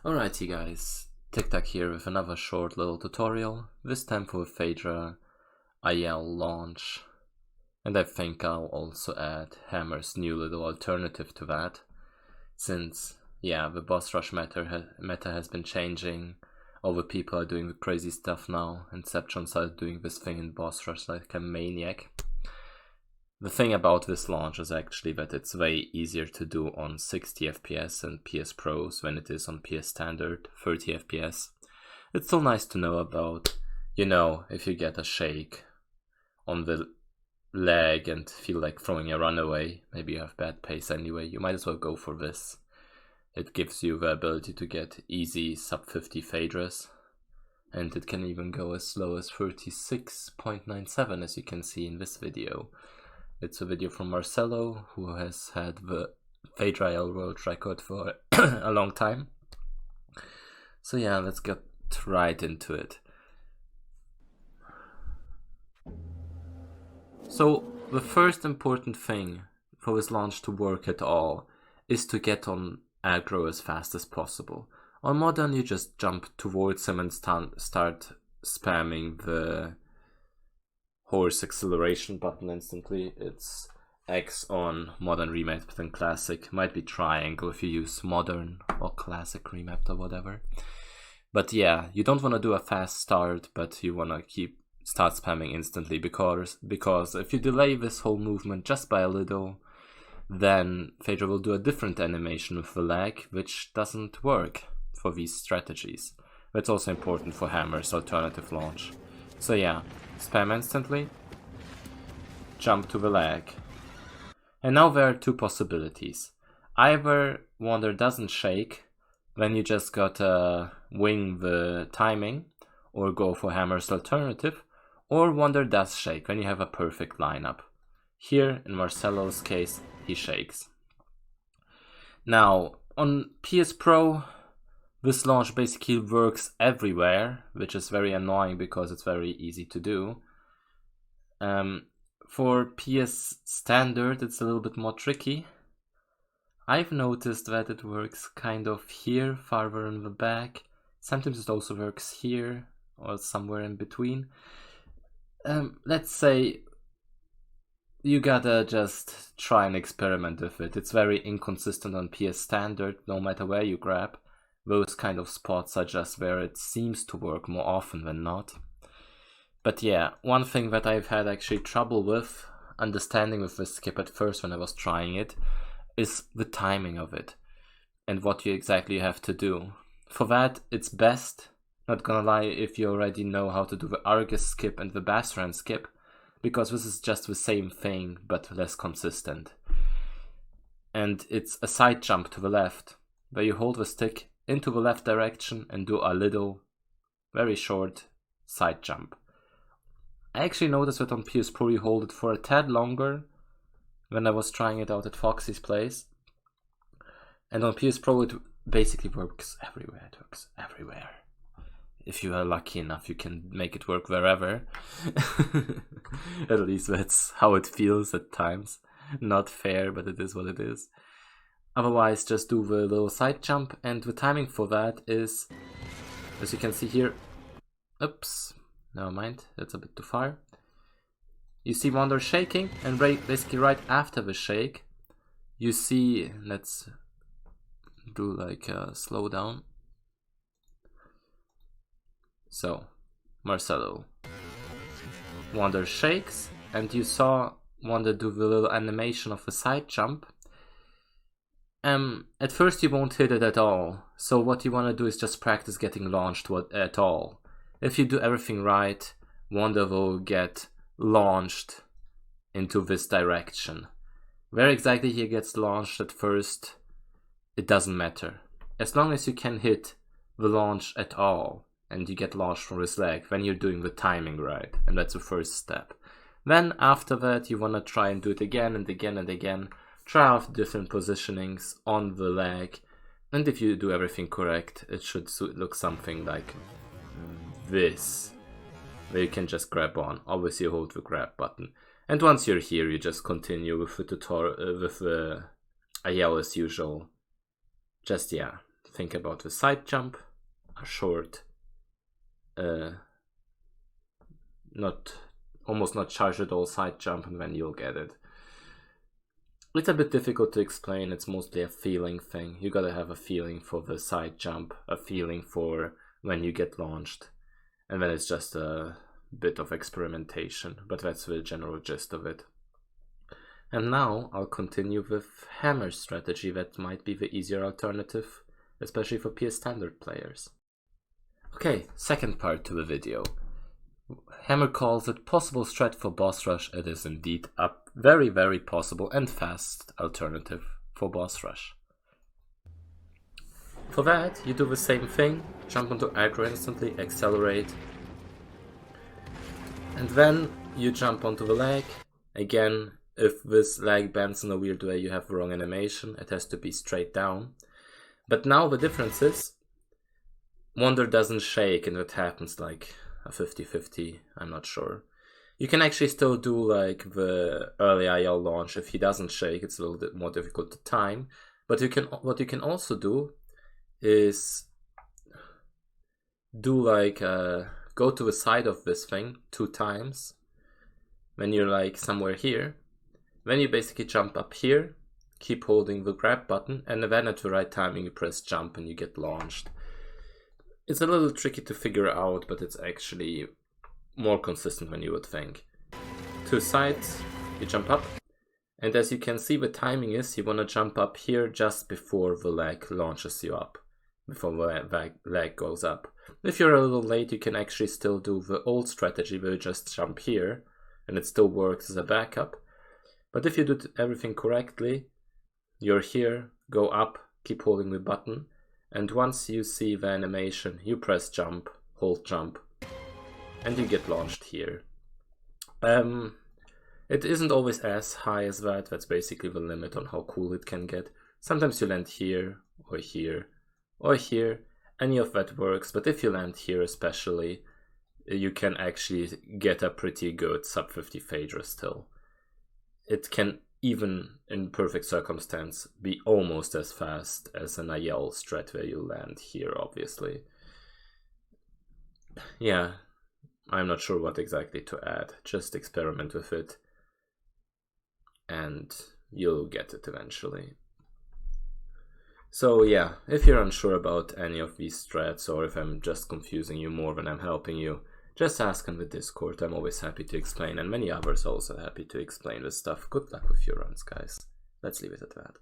Alrighty guys, Tic-Tac here with another short little tutorial, this time for Phaedra IL launch. And I think I'll also add Hammer's new little alternative to that, since, yeah, the boss rush meta has been changing, all the people are doing the crazy stuff now, and Seption started doing this thing in boss rush like a maniac. The thing about this launch is actually that it's way easier to do on 60 FPS and PS Pros than it is on PS Standard 30 FPS. It's still nice to know about, if you get a shake on the leg and feel like throwing a runaway, maybe you have bad pace anyway, you might as well go for this. It gives you the ability to get easy sub 50 Phaedras, and it can even go as slow as 36.97 as you can see in this video. It's a video from Marcelo, who has had the Phaedra IL world record for a long time. So yeah, let's get right into it. So the first important thing for this launch to work at all is to get on aggro as fast as possible. On modern you just jump towards him and start spamming the horse acceleration button instantly. It's X on modern remapped and classic. Might be triangle if you use modern or classic remapped or whatever. But yeah, you don't want to do a fast start, but you want to start spamming instantly, because if you delay this whole movement just by a little, then Phaedra will do a different animation with the lag, which doesn't work for these strategies. That's also important for Hammer's alternative launch. So yeah, spam instantly, jump to the leg. And now there are two possibilities. Either Wonder doesn't shake, then you just gotta wing the timing, or go for Hammer's alternative, or Wonder does shake, when you have a perfect lineup. Here, in Marcelo's case, he shakes. Now, on PS Pro, this launch basically works everywhere, which is very annoying because it's very easy to do. For PS Standard, it's a little bit more tricky. I've noticed that it works kind of here, farther in the back. Sometimes it also works here, or somewhere in between. Let's say you gotta just try and experiment with it. It's very inconsistent on PS Standard, no matter where you grab. Those kind of spots are just where it seems to work more often than not. But yeah, one thing that I've had actually trouble with understanding with this skip at first when I was trying it is the timing of it and what you exactly have to do. For that, it's best, not gonna lie, if you already know how to do the Argus skip and the Basran skip, because this is just the same thing but less consistent. And it's a side jump to the left, where you hold the stick into the left direction and do a little, very short side jump. I actually noticed that on PS Pro you hold it for a tad longer when I was trying it out at Foxy's place. And on PS Pro it basically works everywhere. It works everywhere. If you are lucky enough, you can make it work wherever. At least that's how it feels at times. Not fair, but it is what it is. Otherwise, just do the little side jump, and the timing for that is, as you can see here, oops, never mind, that's a bit too far. You see Wonder shaking, and basically right after the shake, you see, let's do like a slowdown. So, Marcelo. Wonder shakes, and you saw Wonder do the little animation of the side jump. At first you won't hit it at all, so what you want to do is just practice getting launched at all. If you do everything right, Wonder will get launched into this direction. Where exactly he gets launched at first, it doesn't matter. As long as you can hit the launch at all, and you get launched from his leg, then you're doing the timing right, and that's the first step. Then after that you want to try and do it again and again and again. Try out different positionings on the leg, and if you do everything correct, it should look something like this, where you can just grab on. Obviously you hold the grab button, and once you're here you just continue with the tutorial, with the IL as usual. Just think about the side jump, a short, almost not charged at all side jump, and then you'll get it. It's a bit difficult to explain, it's mostly a feeling thing. You gotta have a feeling for the side jump, a feeling for when you get launched, and then it's just a bit of experimentation, but that's the general gist of it. And now I'll continue with hammer strategy. That might be the easier alternative, especially for PS Standard players. Okay, second part to the video. Hammer calls it possible strat for boss rush. It is indeed a very, very possible and fast alternative for boss rush. For that, you do the same thing, jump onto aggro instantly, accelerate, and then you jump onto the leg. Again, if this leg bends in a weird way, you have the wrong animation, it has to be straight down. But now the difference is, Wonder doesn't shake and it happens like a 50-50, I'm not sure. You can actually still do like the early IL launch. If he doesn't shake, it's a little bit more difficult to time. But what you can also do is do like go to the side of this thing 2 times when you're like somewhere here. Then you basically jump up here, keep holding the grab button, and then at the right timing you press jump and you get launched. It's a little tricky to figure out, but it's actually more consistent than you would think. 2 sides, you jump up, and as you can see, the timing is you want to jump up here just before the leg launches you up, before the leg goes up. If you're a little late, you can actually still do the old strategy where you just jump here, and it still works as a backup. But if you do everything correctly, you're here, go up, keep holding the button, and once you see the animation, you press jump, hold jump, and you get launched here. It isn't always as high as that, that's basically the limit on how cool it can get. Sometimes you land here, or here, or here, any of that works, but if you land here especially, you can actually get a pretty good sub 50 Phaedra still. It can, even in perfect circumstance, be almost as fast as an IL strat where you land here, obviously. Yeah, I'm not sure what exactly to add. Just experiment with it, and you'll get it eventually. So yeah, if you're unsure about any of these strats, or if I'm just confusing you more than I'm helping you, just ask on the Discord. I'm always happy to explain, and many others also happy to explain this stuff. Good luck with your runs, guys. Let's leave it at that.